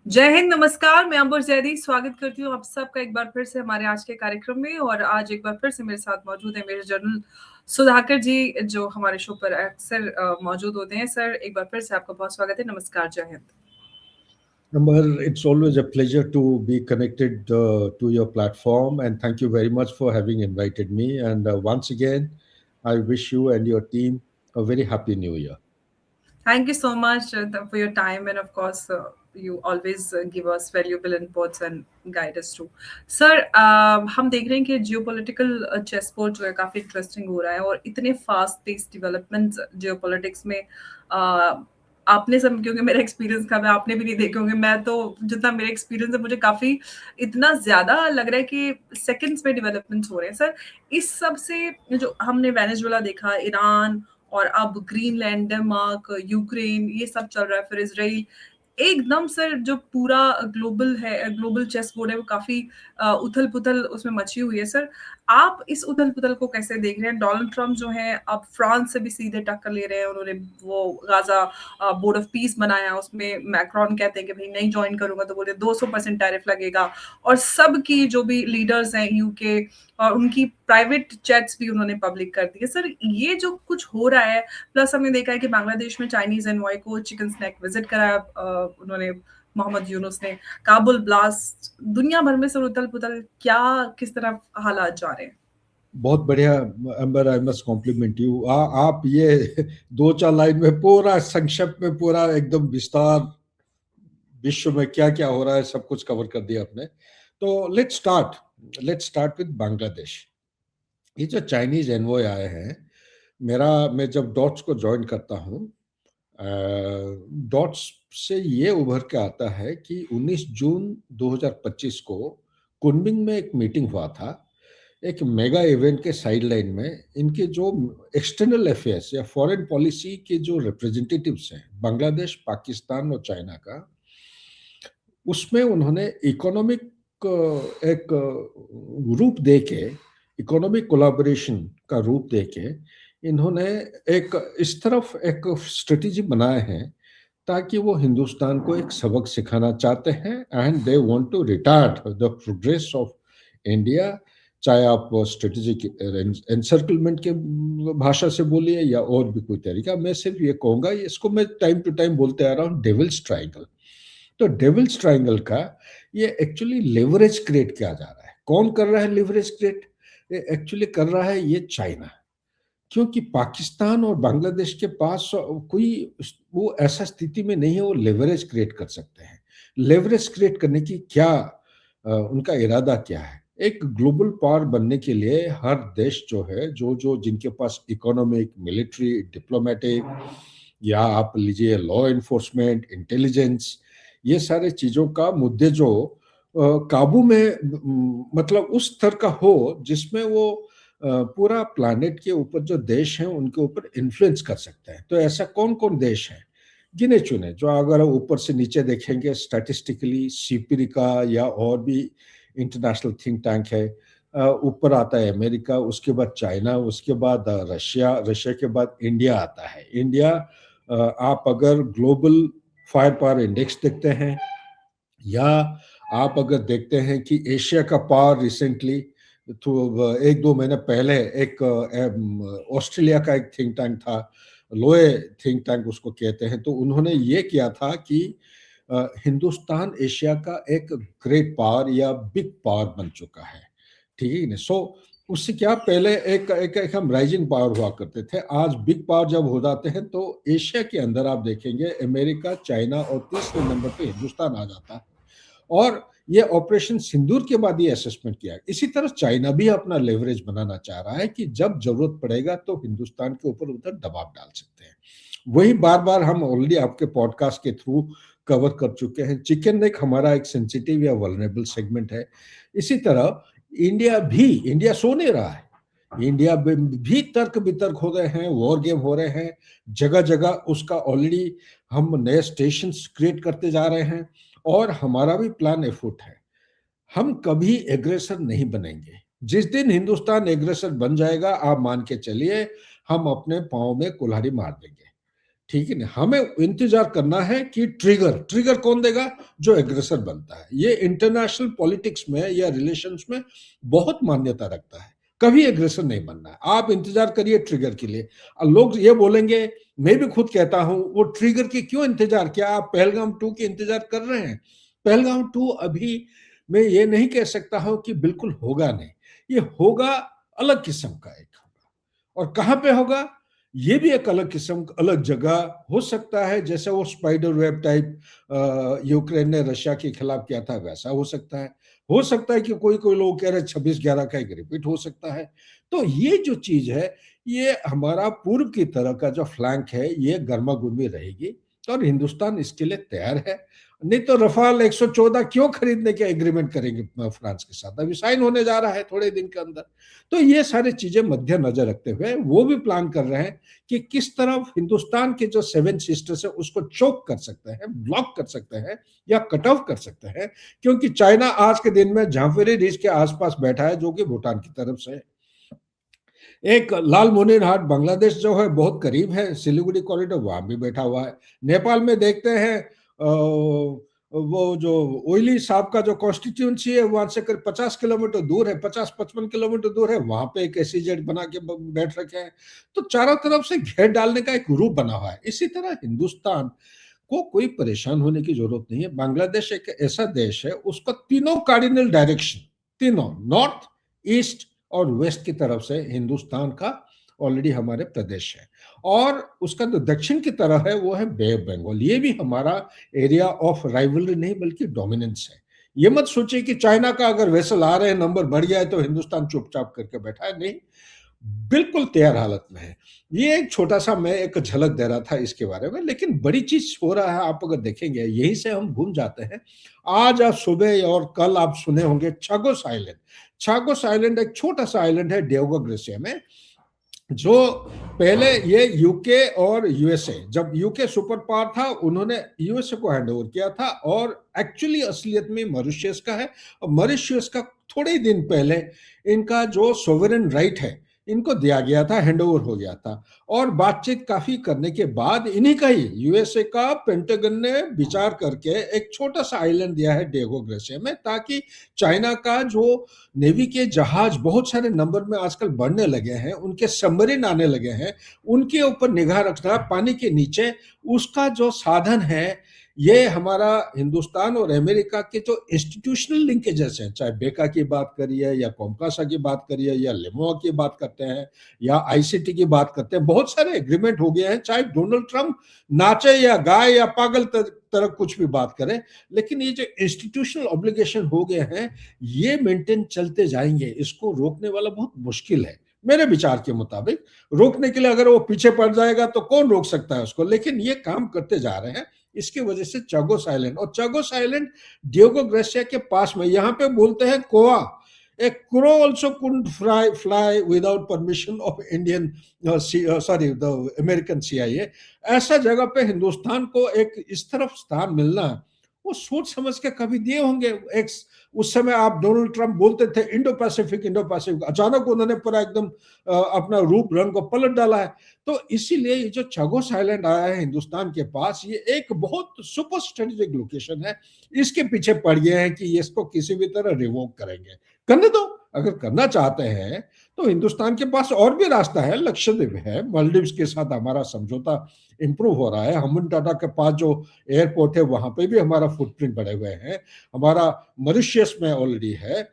जय हिंद, नमस्कार। मैं अंबर जैदी स्वागत करती हूँ आप सबका एक बार फिर से हमारे आज के कार्यक्रम में। और आज एक बार फिर से मेरे साथ मौजूद है मेरे जनरल सुधाकर जी, जो हमारे शो पर अक्सर मौजूद होते हैं। सर, एक बार फिर से आपका बहुत स्वागत है। नमस्कार, जय Hind. Amber, it's always a pleasure to be connected to your platform, and thank you very much for having invited me. And once again, I wish you and your team a very happy new year. Thank you so much for your time, and of course, you always give us valuable inputs and guide us too. Sir, हम देख रहे हैं कि geopolitical chess board जो है काफी interesting हो रहा है, और इतने फास्ट पेस डेवलपमेंट्स जियोपॉलिटिक्स में आपने सब, क्योंकि मेरा एक्सपीरियंस का, मैं आपने भी नहीं देखे होंगे, मैं तो जितना मेरा एक्सपीरियंस है मुझे काफी इतना ज्यादा लग रहा है कि सेकंड्स में डेवलपमेंट्स हो रहे हैं। सर, इस सब से जो हमने वेनेजुएला देखा, ईरान, और अब ग्रीनलैंड, डेनमार्क, यूक्रेन, ये सब चल रहा है, फिर इसराइल, एकदम सर जो पूरा ग्लोबल है, ग्लोबल चेस बोर्ड है, वो काफी उथल पुथल उसमें मची हुई है। सर, आप इस उथल पुथल को कैसे देख रहे हैं? डोनाल्ड ट्रम्प जो है अब फ्रांस से भी सीधे टक्कर ले रहे हैं। उन्होंने वो गाजा बोर्ड ऑफ पीस बनाया, उसमें मैक्रोन कहते हैं कि भाई नहीं ज्वाइन करूंगा, तो बोले 200% टैरिफ लगेगा। और सबकी जो भी लीडर्स हैं यूके, और उनकी प्राइवेट चैट्स भी उन्होंने पब्लिक कर दी है। सर, ये जो कुछ हो रहा है, प्लस हमने देखा है कि बांग्लादेश में चाइनीज एनवॉय को चिकन स्नैक विजिट कराया उन्होंने, मोहम्मद यूनुस ने, काबुल ब्लास्ट, दुनिया भर में सर उथल पुथल, क्या किस तरह हालात जा रहे हैं? बहुत बढ़िया अंबर, आई मस्ट कॉम्प्लीमेंट यू। आप ये दो चार लाइन में पूरा संक्षेप में पूरा एकदम विस्तार विश्व में क्या क्या हो रहा है सब कुछ कवर कर दिया आपने। तो लेट्स स्टार्ट विद बांग्लादेश। ये जो चाइनीज एनवॉय आए हैं, मैं जब डॉट्स को ज्वाइन करता हूँ, डॉट्स से ये उभर के आता है कि 19 जून 2025 को कुनमिंग में एक मीटिंग हुआ था, एक मेगा इवेंट के साइडलाइन में। इनके जो एक्सटर्नल अफेयर्स या फॉरेन पॉलिसी के जो रिप्रेजेंटेटिव्स हैं बांग्लादेश, पाकिस्तान और चाइना का, उसमें उन्होंने इकोनॉमिक एक रूप देके, इकोनॉमिक कोलैबोरेशन का रूप देके इन्होंने एक इस तरफ एक स्ट्रेटेजी बनाए हैं ताकि वो हिंदुस्तान को एक सबक सिखाना चाहते हैं, and they want to retard the progress of India. चाहे आप स्ट्रेटेजिक एनसर्कलमेंट के भाषा से बोलिए या और भी कोई तरीका, मैं सिर्फ ये कहूंगा, इसको मैं टाइम टू टाइम बोलते आ रहा हूँ डेविल्स ट्रायंगल। तो डेविल्स ट्रायंगल का ये एक्चुअली लेवरेज क्रिएट किया जा रहा है। कौन कर रहा है लेवरेज क्रिएट? एक्चुअली कर रहा है ये चाइना, क्योंकि पाकिस्तान और बांग्लादेश के पास कोई वो ऐसा स्थिति में नहीं है वो लेवरेज क्रिएट कर सकते हैं। लेवरेज क्रिएट करने की क्या उनका इरादा क्या है? एक ग्लोबल पावर बनने के लिए हर देश जो है, जो जो जिनके पास इकोनॉमिक, मिलिट्री, डिप्लोमेटिक, या आप लीजिए लॉ इन्फोर्समेंट, इंटेलिजेंस, ये सारे चीजों का मुद्दे जो काबू में मतलब उस स्तर का हो जिसमें वो पूरा प्लानेट के ऊपर जो देश हैं उनके ऊपर इन्फ्लुएंस कर सकते हैं। तो ऐसा कौन कौन देश हैं? गिने चुने, जो अगर ऊपर से नीचे देखेंगे स्टैटिस्टिकली, सीपीरिका या और भी इंटरनेशनल थिंक टैंक है, ऊपर आता है अमेरिका, उसके बाद चाइना, उसके बाद रशिया, रशिया के बाद इंडिया आता है। इंडिया, आप अगर ग्लोबल फायर पावर इंडेक्स देखते हैं, या आप अगर देखते हैं कि एशिया का पावर रिसेंटली, तो एक दो महीने पहले एक ऑस्ट्रेलिया का एक थिंक टैंक था, लोए थिंक टैंक उसको कहते हैं, तो उन्होंने ये किया था कि हिंदुस्तान एशिया का एक ग्रेट पावर या बिग पावर बन चुका है। ठीक है ना? सो उससे क्या, पहले एक हम राइजिंग पावर हुआ करते थे, आज बिग पावर जब हो जाते हैं तो एशिया के अंदर आप देखेंगे अमेरिका, चाइना और तीसरे नंबर पे हिंदुस्तान आ जाता है। और ये ऑपरेशन सिंदूर के बाद ये असेसमेंट किया। इसी तरह चाइना भी अपना लेवरेज बनाना चाह रहा है कि जब जरूरत पड़ेगा तो हिंदुस्तान के ऊपर उधर दबाव डाल सकते हैं। वही बार बार हम ऑलरेडी आपके पॉडकास्ट के थ्रू कवर कर चुके हैं। चिकन नेक हमारा एक सेंसिटिव या वल्नरेबल सेगमेंट है। इसी तरह इंडिया सो नहीं रहा है। इंडिया भी तर्क वितर्क हो रहे हैं, वॉर गेम हो रहे हैं, जगह जगह उसका ऑलरेडी हम नए स्टेशन क्रिएट करते जा रहे हैं, और हमारा भी प्लान एफर्ट है। हम कभी एग्रेसर नहीं बनेंगे। जिस दिन हिंदुस्तान एग्रेसर बन जाएगा, आप मान के चलिए हम अपने पांव में कुल्हाड़ी मार देंगे। ठीक है ना, हमें इंतजार करना है कि ट्रिगर कौन देगा? जो एग्रेसर बनता है। ये इंटरनेशनल पॉलिटिक्स में या रिलेशंस में बहुत मान्यता रखता है। कभी एग्रेसर नहीं बनना है, आप इंतजार करिए ट्रिगर के लिए। लोग ये बोलेंगे, मैं भी खुद कहता हूं, वो ट्रिगर की क्यों इंतजार किया? आप पहलगाम 2 की इंतजार कर रहे हैं। पहलगाम 2 अभी मैं ये नहीं कह सकता हूं कि बिल्कुल होगा नहीं, ये होगा, अलग किस्म का एक होगा। और कहां पे होगा? ये भी एक अलग किस्म, अलग जगह हो सकता है। जैसे वो स्पाइडर वेब टाइप यूक्रेन ने रशिया के खिलाफ किया था, वैसा हो सकता है। हो सकता है कि कोई कोई लोग कह रहे 26/11 का एक रिपीट हो सकता है। तो ये जो चीज है, ये हमारा पूर्व की तरह का जो फ्लैंक है, ये गर्मा गर्मी रहेगी और हिंदुस्तान इसके लिए तैयार है। नहीं तो रफाल 114 क्यों खरीदने के एग्रीमेंट करेंगे फ्रांस के साथ? अभी साइन होने जा रहा है थोड़े दिन के अंदर। तो ये सारी चीजें मद्देनजर रखते हुए वो भी प्लान कर रहे हैं कि किस तरफ हिंदुस्तान के जो 7 सिस्टर्स है उसको चोक कर सकते हैं, ब्लॉक कर सकते हैं या कट ऑफ कर सकते हैं। क्योंकि चाइना आज के दिन में झांफेरी रिज के आसपास बैठा है, जो कि भूटान की तरफ से है। एक लाल मोनिरहाट बांग्लादेश जो है बहुत करीब है, सिलीगुड़ी कॉरिडोर वहां भी बैठा हुआ है। नेपाल में देखते हैं वो जो ओइली साहब का जो कॉन्स्टिट्यूंसी है वहां से करीब 50 किलोमीटर दूर है, 50-55 किलोमीटर दूर है, वहां पे एक एसईजेड बना के बैठ रखे हैं। तो चारों तरफ से घेर डालने का एक रूप बना हुआ है। इसी तरह हिंदुस्तान को कोई परेशान होने की जरूरत नहीं है। बांग्लादेश एक ऐसा देश है, उसका तीनों कार्डिनल डायरेक्शन, तीनों नॉर्थ, ईस्ट और वेस्ट की तरफ से हिंदुस्तान का ऑलरेडी हमारे प्रदेश है। और उसका जो दक्षिण की तरफ है वो है बे ऑफ बंगाल। ये भी हमारा एरिया ऑफ राइवलरी नहीं बल्कि डोमिनेंस है। ये मत सोचिए कि चाइना का अगर वेसल आ रहे हैं, नंबर बढ़ गया है तो हिंदुस्तान चुपचाप करके बैठा है, नहीं, बिल्कुल तैयार हालत में है। ये एक छोटा सा मैं एक झलक दे रहा था इसके बारे में, लेकिन बड़ी चीज हो रहा है। आप अगर देखेंगे, यहीं से हम घूम जाते हैं। आज आप सुबह और कल आप सुने होंगे चागोस आइलैंड। चागोस आइलैंड एक छोटा सा आइलैंड है डिएगो ग्रेसिया में, जो पहले ये यूके और यूएसए, जब यूके सुपर पावर था उन्होंने यूएसए को हैंड ओवर किया था, और एक्चुअली असलियत में मॉरिशस का है। और मॉरिशस का थोड़े ही दिन पहले इनका जो सोवरेन राइट है इनको दिया गया था, हैंड ओवर हो गया था। और बातचीत काफी करने के बाद इन्हीं का ही यूएसए का पेंटागन ने विचार करके एक छोटा सा आइलैंड दिया है डिएगो ग्रेसिया में, ताकि चाइना का जो नेवी के जहाज बहुत सारे नंबर में आजकल बढ़ने लगे हैं, उनके सबमरीन आने लगे हैं, उनके ऊपर निगाह रखना पानी के नीचे, उसका जो साधन है, ये हमारा हिंदुस्तान और अमेरिका के जो इंस्टीट्यूशनल लिंकेजेस हैं, चाहे बेका की बात करिए या कोमकासा की बात करिए या लेमोआ की बात करते हैं या आईसीटी की बात करते हैं, बहुत सारे एग्रीमेंट हो गए हैं। चाहे डोनाल्ड ट्रंप नाचे या गाए या पागल तरह कुछ भी बात करें, लेकिन ये जो इंस्टीट्यूशनल ऑब्लिगेशन हो गए हैं, ये मेंटेन चलते जाएंगे। इसको रोकने वाला बहुत मुश्किल है मेरे विचार के मुताबिक। रोकने के लिए अगर वो पीछे पड़ जाएगा तो कौन रोक सकता है उसको, लेकिन ये काम करते जा रहे हैं। इसकी वजह से चागोस आइलैंड, और चागोस आइलैंड डिएगो ग्रेसिया के पास में, यहाँ पे बोलते हैं कोआ, a crow also couldn't fly without permission of Indian the American CIA। ऐसा जगह पे हिंदुस्तान को एक इस तरफ स्थान मिलना, वो सोच समझ के कभी दिए होंगे। एक उस समय आप डोनाल्ड ट्रंप बोलते थे इंडो पैसिफिक, अचानक उन्होंने पूरा एकदम अपना रूप रंग को पलट डाला है। तो इसीलिए ये जो चागोस आइलैंड आया है हिंदुस्तान के पास, ये एक बहुत सुपर स्ट्रेटेजिक लोकेशन है। इसके पीछे पड़ गए हैं कि इसको किसी भी तरह रिवोक करेंगे। करने दो, अगर करना चाहते हैं तो हिंदुस्तान के पास और भी रास्ता है। लक्षद्वीप है, मालदीव्स के साथ हमारा समझौता इंप्रूव हो रहा है। हम्बन टाटा के पास जो एयरपोर्ट है वहां पे भी हमारा फुटप्रिंट बढ़े हुए हैं। हमारा मॉरिशस में ऑलरेडी है।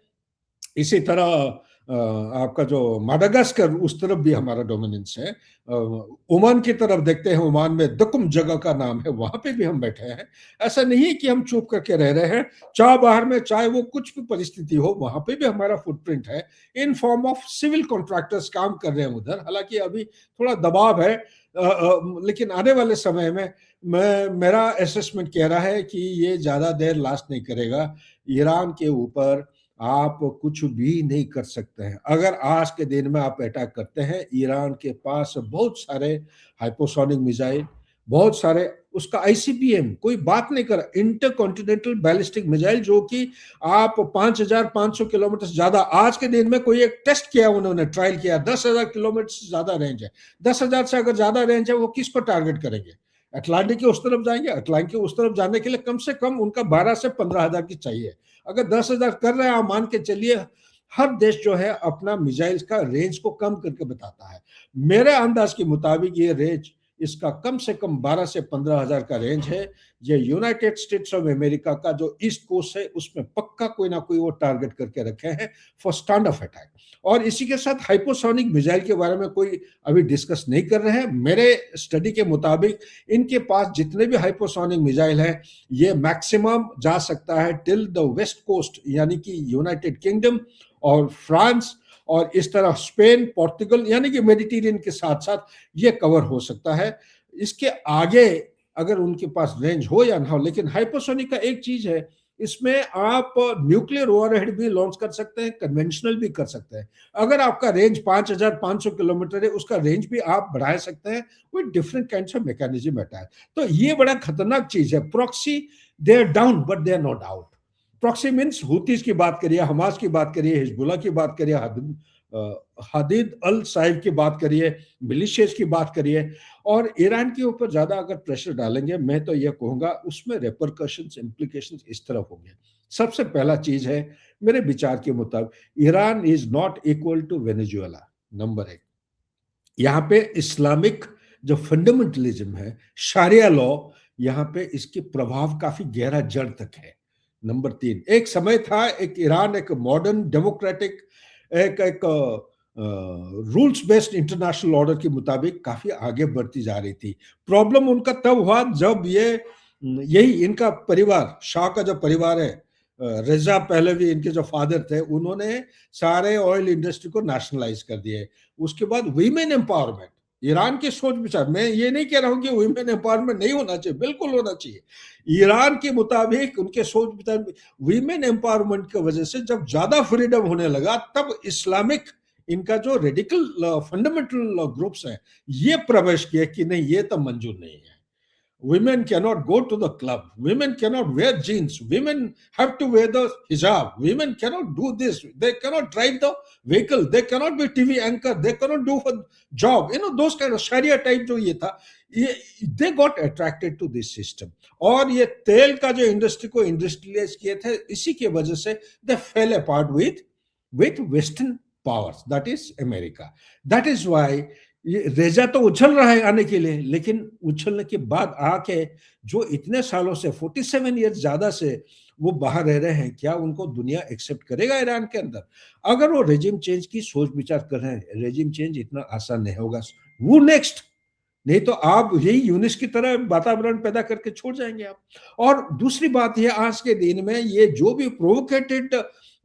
इसी तरह आपका जो माडागास्कर, उस तरफ भी हमारा डोमिनेंस है। ओमान की तरफ देखते हैं, ओमान में दकुम जगह का नाम है, वहां पे भी हम बैठे हैं। ऐसा नहीं कि हम चुप करके रह रहे हैं। चाहे बाहर में, चाहे वो कुछ भी परिस्थिति हो, वहां पे भी हमारा फुटप्रिंट है। In form of civil contractors काम कर रहे हैं उधर। हालांकि अभी थोड़ा दबाव है, लेकिन आने वाले समय में मेरा असेसमेंट कह रहा है कि ये ज्यादा देर लास्ट नहीं करेगा। ईरान के ऊपर आप कुछ भी नहीं कर सकते हैं। अगर आज के दिन में आप अटैक करते हैं, ईरान के पास बहुत सारे हाइपोसोनिक मिसाइल, बहुत सारे उसका आईसीबीएम, कोई बात नहीं कर, इंटरकॉन्टिनेंटल बैलिस्टिक मिसाइल, जो कि आप 5500 किलोमीटर से ज्यादा, आज के दिन में कोई एक टेस्ट किया, उन्होंने ट्रायल किया, 10,000 किलोमीटर से ज्यादा रेंज है। 10,000 से अगर ज्यादा रेंज है, वो किसको टारगेट करेंगे? अटलांटिक के उस तरफ जाएंगे, अटलांटिक के उस तरफ जाने के लिए कम से कम उनका 12 से 15,000 की चाहिए। अगर 10,000 कर रहे हैं, आप मान के चलिए हर देश जो है अपना मिसाइल्स का रेंज को कम करके बताता है। मेरे अंदाज के मुताबिक ये रेंज इसका कम से कम 12 से 15,000 का रेंज है। ये यूनाइटेड स्टेट्स ऑफ अमेरिका का जो ईस्ट कोस्ट है उसमें पक्का कोई ना कोई वो टारगेट करके रखे हैं फॉर स्टैंड ऑफ अटैक। और इसी के साथ हाइपोसोनिक मिसाइल के बारे में कोई अभी डिस्कस नहीं कर रहे हैं। मेरे स्टडी के मुताबिक इनके पास जितने भी हाइपोसोनिक मिसाइल हैं ये मैक्सिमम जा सकता है टिल द वेस्ट कोस्ट, यानी कि यूनाइटेड किंगडम और फ्रांस और इस तरह स्पेन, पोर्तुगल, यानी कि मेडिटेरियन के साथ साथ ये कवर हो सकता है। इसके आगे अगर उनके पास रेंज हो या ना हो, लेकिन हाइपोसोनिक का एक चीज है, इसमें आप न्यूक्लियर वॉरहेड भी लॉन्च कर सकते हैं, कन्वेंशनल भी कर सकते हैं। अगर आपका रेंज 5,500 किलोमीटर है, उसका रेंज भी आप बढ़ा सकते हैं with different kinds of mechanism attack. तो ये बड़ा खतरनाक चीज है। Proxy they are down but they are not out. Proxy means Houthis की बात करिए, हमास की बात करिए, हिजबुल्ला की बात करिए, हदीद अल साहिब की बात करिए, मिलिशियस की बात करिए, और ईरान के ऊपर ज्यादा अगर प्रेशर डालेंगे, मैं तो यह कहूंगा उसमें रेपरकशंस, इम्प्लीकेशंस इस तरफ होंगे। सबसे पहला चीज है मेरे विचार के मुताबिक, Iran is not equal to Venezuela. Number एक, यहाँ पे इस्लामिक जो फंडामेंटलिज्म है, शारिया लॉ, यहाँ पे इसकी प्रभाव काफी गहरा जड़ तक है। नंबर तीन, एक समय था एक ईरान एक मॉडर्न डेमोक्रेटिक एक रूल्स बेस्ड इंटरनेशनल ऑर्डर के मुताबिक काफी आगे बढ़ती जा रही थी। प्रॉब्लम उनका तब हुआ जब यही इनका परिवार, शाह का जो परिवार है, रजा पहलवी इनके जो फादर थे, उन्होंने सारे ऑयल इंडस्ट्री को नेशनलाइज कर दिए। उसके बाद वीमेन एम्पावरमेंट, ईरान की सोच विचार, मैं ये नहीं कह रहा हूं कि वीमेन एम्पावरमेंट नहीं होना चाहिए, बिल्कुल होना चाहिए। ईरान के मुताबिक उनके सोच विचार, वीमेन एम्पावरमेंट की वजह से जब ज्यादा फ्रीडम होने लगा, तब इस्लामिक इनका जो रेडिकल फंडामेंटल ग्रुप्स हैं ये प्रवेश किए कि नहीं, ये तो मंजूर नहीं है। Women cannot go to the club. Women cannot wear jeans. Women have to wear the hijab. Women cannot do this. They cannot drive the vehicle. They cannot be TV anchor. They cannot do a job. Those kind of Sharia type जो ये था, they got attracted to this system. और ये तेल का जो industry को industrialise किए थे, इसी की वजह से they fell apart with Western powers. That is America. That is why ये रेजा तो उछल रहा है आने के लिए, लेकिन उछलने के बाद आके जो इतने सालों से 47 ईयर्स ज्यादा से वो बाहर रह रहे हैं, क्या उनको दुनिया एक्सेप्ट करेगा ईरान के अंदर? अगर वो रेजिम चेंज की सोच विचार कर रहे हैं, रेजिम चेंज इतना आसान नहीं होगा। वो नेक्स्ट, नहीं तो आप यही यूनिस की तरह वातावरण पैदा करके छोड़ जाएंगे आप। और दूसरी बात यह, आज के दिन में ये जो भी प्रोवोकेटेड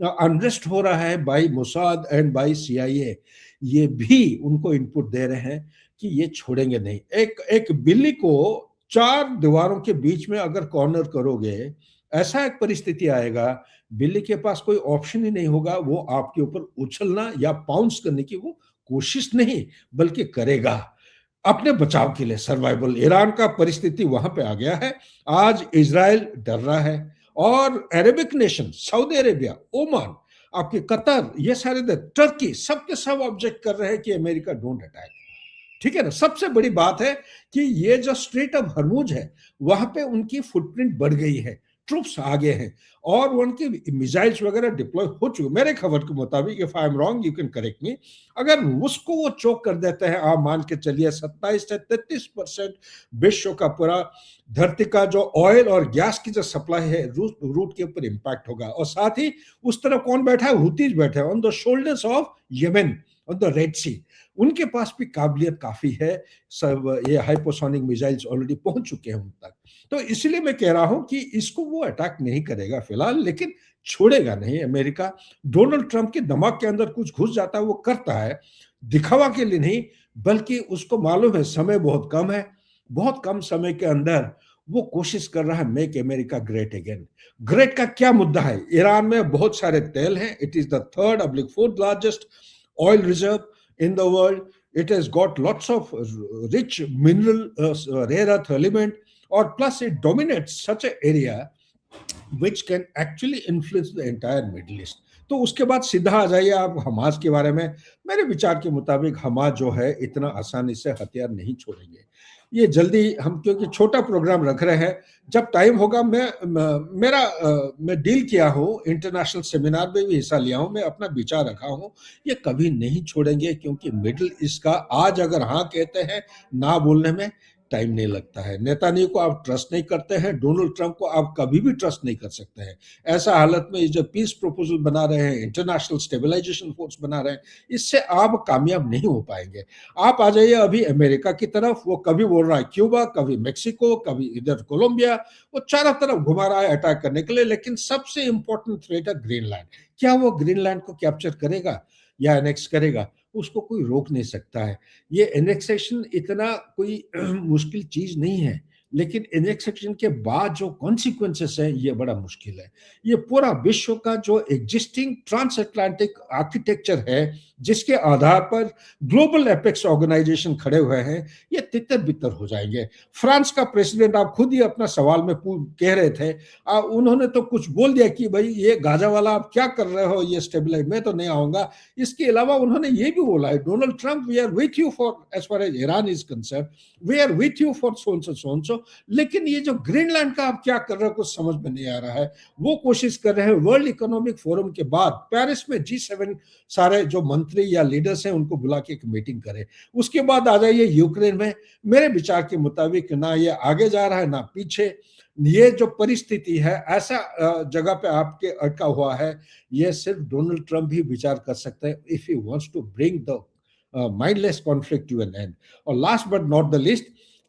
अनरेस्ट हो रहा है by Mossad and by CIA, ये भी उनको इनपुट दे रहे हैं कि ये छोड़ेंगे नहीं। एक बिल्ली को 4 दीवारों के बीच में अगर कॉर्नर करोगे, ऐसा एक परिस्थिति आएगा, बिल्ली के पास कोई ऑप्शन ही नहीं होगा, वो आपके ऊपर उछलना या पाउंस करने की वो कोशिश नहीं बल्कि करेगा अपने बचाव के लिए, सर्वाइवल। ईरान का परिस्थिति वहां पे आ गया है। आज इजराइल डर रहा है, और Arabic nation, Saudi Arabia, Oman, आपके कतर, ये सारे टर्की, सबके सब ऑब्जेक्ट कर रहे हैं कि अमेरिका डोंट अटैक। ठीक है ना। सबसे बड़ी बात है कि ये जो स्ट्रेट ऑफ हरमुज है, वहां पे उनकी फुटप्रिंट बढ़ गई है, ट्रूप्स आगे हैं, और उनके मिसाइल्स वगैरह डिप्लॉय हो चुके। मेरे खबर के मुताबिक, if I am wrong you can correct मी, अगर उसको वो चोक कर देते हैं, आप मान के चलिए 27 से 33% विश्व का पूरा धरती का जो ऑयल और गैस की जो सप्लाई है रूट के ऊपर इंपैक्ट होगा। और साथ ही उस तरफ कौन बैठा है? हुतीज बैठे हैं on the shoulders of Yemen, on the Red Sea. उनके पास भी काबिलियत काफी है, सब ये हाइपोसोनिक मिसाइल्स ऑलरेडी पहुंच चुके हैं उन तक। तो इसलिए मैं कह रहा हूं कि इसको वो अटैक नहीं करेगा फिलहाल, लेकिन छोड़ेगा नहीं अमेरिका। डोनाल्ड ट्रंप के दिमाग के अंदर कुछ घुस जाता है, वो करता है, दिखावा के लिए नहीं, बल्कि उसको मालूम है समय बहुत कम है, बहुत कम समय के अंदर वो कोशिश कर रहा है make America great again. Great का क्या मुद्दा है? ईरान में बहुत सारे तेल हैं, it is the 3rd/4th largest oil reserve in the world. It has got lots of rich mineral rare earth element, or plus it dominates such an area which can actually influence the entire Middle East. तो उसके बाद सीधा आ जाइए आप Hamas के बारे में। मेरे विचार के मुताबिक हमास जो है इतना आसानी से हथियार नहीं छोड़ेंगे। ये जल्दी हम क्योंकि छोटा प्रोग्राम रख रहे हैं, जब टाइम होगा मैं डील किया हूँ, इंटरनेशनल सेमिनार में भी हिस्सा लिया हूँ, मैं अपना विचार रखा हूँ, ये कभी नहीं छोड़ेंगे क्योंकि मिडिल ईस्ट का आज अगर हाँ कहते हैं, ना बोलने में टाइम नहीं लगता है। नेतान्याहू को आप ट्रस्ट नहीं करते हैं, डोनाल्ड ट्रंप को आप कभी भी ट्रस्ट नहीं कर सकते हैं। ऐसा हालत में जो पीस प्रपोजल बना रहे हैं, इंटरनेशनल स्टेबलाइजेशन फोर्स बना रहे हैं, इससे आप कामयाब नहीं हो पाएंगे। आप आ जाइए अभी अमेरिका की तरफ, वो कभी बोल रहा है क्यूबा, कभी मेक्सिको, कभी इधर कोलंबिया, वो चारों तरफ घुमा रहा है अटैक करने के लिए। लेकिन सबसे इंपॉर्टेंट थ्रेट है ग्रीनलैंड। क्या वो ग्रीनलैंड को कैप्चर करेगा या एनेक्स करेगा? उसको कोई रोक नहीं सकता है। ये एनेक्सेशन इतना कोई मुश्किल चीज नहीं है, लेकिन एनेक्सेशन के बाद जो कॉन्सिक्वेंसेस है ये बड़ा मुश्किल है। ये पूरा विश्व का जो एग्जिस्टिंग ट्रांस अटलांटिक आर्किटेक्चर है, जिसके आधार पर ग्लोबल एपेक्स ऑर्गेनाइजेशन खड़े हुए हैं, ये तितर बितर हो जाएंगे। फ्रांस का प्रेसिडेंट, आप खुद ही अपना सवाल में कह रहे थे, उन्होंने तो कुछ बोल दिया कि भाई ये गाजा वाला आप क्या कर रहे हो, ये स्टेबलाइज, मैं तो नहीं आऊंगा। इसके अलावा उन्होंने ये भी बोला है, Donald Trump, we are with you for as far as Iran is concern, we are with you for so. लेकिन ये जो ग्रीनलैंड का आप क्या कर रहे हो कुछ समझ में नहीं आ रहा है। वो कोशिश कर रहे हैं वर्ल्ड इकोनॉमिक फोरम के बाद पेरिस में G7 सारे जो मंत्री या लीडर्स हैं उनको बुला के एक मीटिंग करें, उसके बाद आ जाइए यूक्रेन में। मेरे विचार के मुताबिक ना ये आगे जा रहा है ना पीछे। ये जो परिस्थिति है, ऐसा जगह पे आपके अटका हुआ है, ये सिर्फ डोनाल्ड ट्रंप ही विचार कर सकते हैं if he wants to bring the mindless conflict to an end. और last but not the least,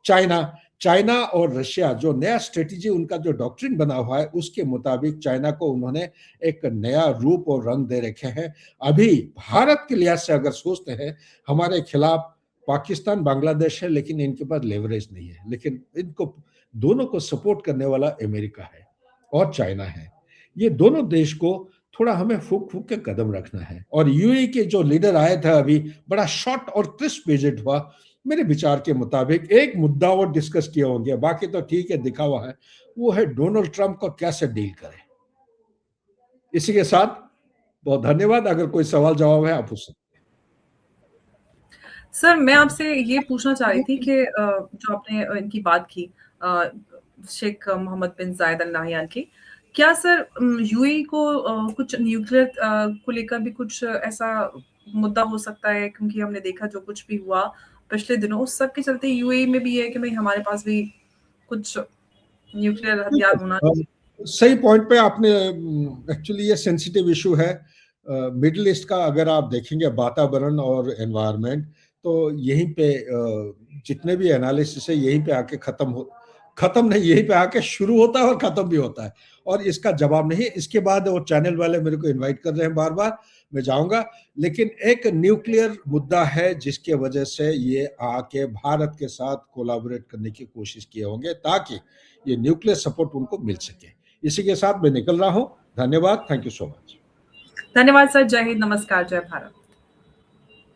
China. China और रशिया, जो नया स्ट्रेटेजी उनका जो डॉक्ट्रिन बना हुआ है, उसके मुताबिक चाइना को उन्होंने एक नया रूप और रंग दे रखे हैं। अभी भारत के लिहाज से अगर सोचते हैं, हमारे खिलाफ पाकिस्तान, बांग्लादेश है, लेकिन इनके पास लेवरेज नहीं है। लेकिन इनको दोनों को सपोर्ट करने वाला अमेरिका है और चाइना है। ये दोनों देश को थोड़ा हमें फूक फूक के कदम रखना है। और यूएई के जो लीडर आए थे अभी, बड़ा शॉर्ट और क्रिस्प विजिट हुआ। मेरे विचार के मुताबिक एक मुद्दा और डिस्कस किए होंगे, बाकी तो ठीक है, दिखा हुआ है, वो है डोनाल्ड ट्रंप को कैसे डील करें। इसी के साथ बहुत धन्यवाद। अगर कोई सवाल जवाब है आप पूछ सकते सर, मैं आपसे ये पूछना चाह रही थी कि जो आपने इनकी बात की, शेख मोहम्मद बिन जायद अल नाहयान की, क्या सर यूएई को कुछ न्यूक्लियर को लेकर भी कुछ ऐसा मुद्दा हो सकता है? क्योंकि हमने देखा जो कुछ भी हुआ पिछले दिनों, उस सब के चलते यूएई में भी ये है कि भाई हमारे पास भी कुछ न्यूक्लियर हथियार होना चाहिए। सही पॉइंट पे आपने, एक्चुअली ये सेंसिटिव इशू है। मिडिल ईस्ट का अगर आप देखेंगे वातावरण और एनवायरनमेंट, तो यहीं पे जितने भी एनालिसिस है यहीं पे आके खत्म नहीं, यहीं पे आके शुरू होता है और खत्म भी होता है। और इसका जवाब नहीं। इसके बाद वो चैनल वाले मेरे को इनवाइट कर रहे हैं बार बार, मैं जाऊंगा। लेकिन एक न्यूक्लियर मुद्दा है जिसके वजह से ये आके भारत के साथ कोलैबोरेट करने की कोशिश किए होंगे, ताकि ये न्यूक्लियर सपोर्ट उनको मिल सके। इसी के साथ मैं निकल रहा हूं। धन्यवाद। Thank you so much. धन्यवाद सर। जय हिंद, नमस्कार, जय भारत।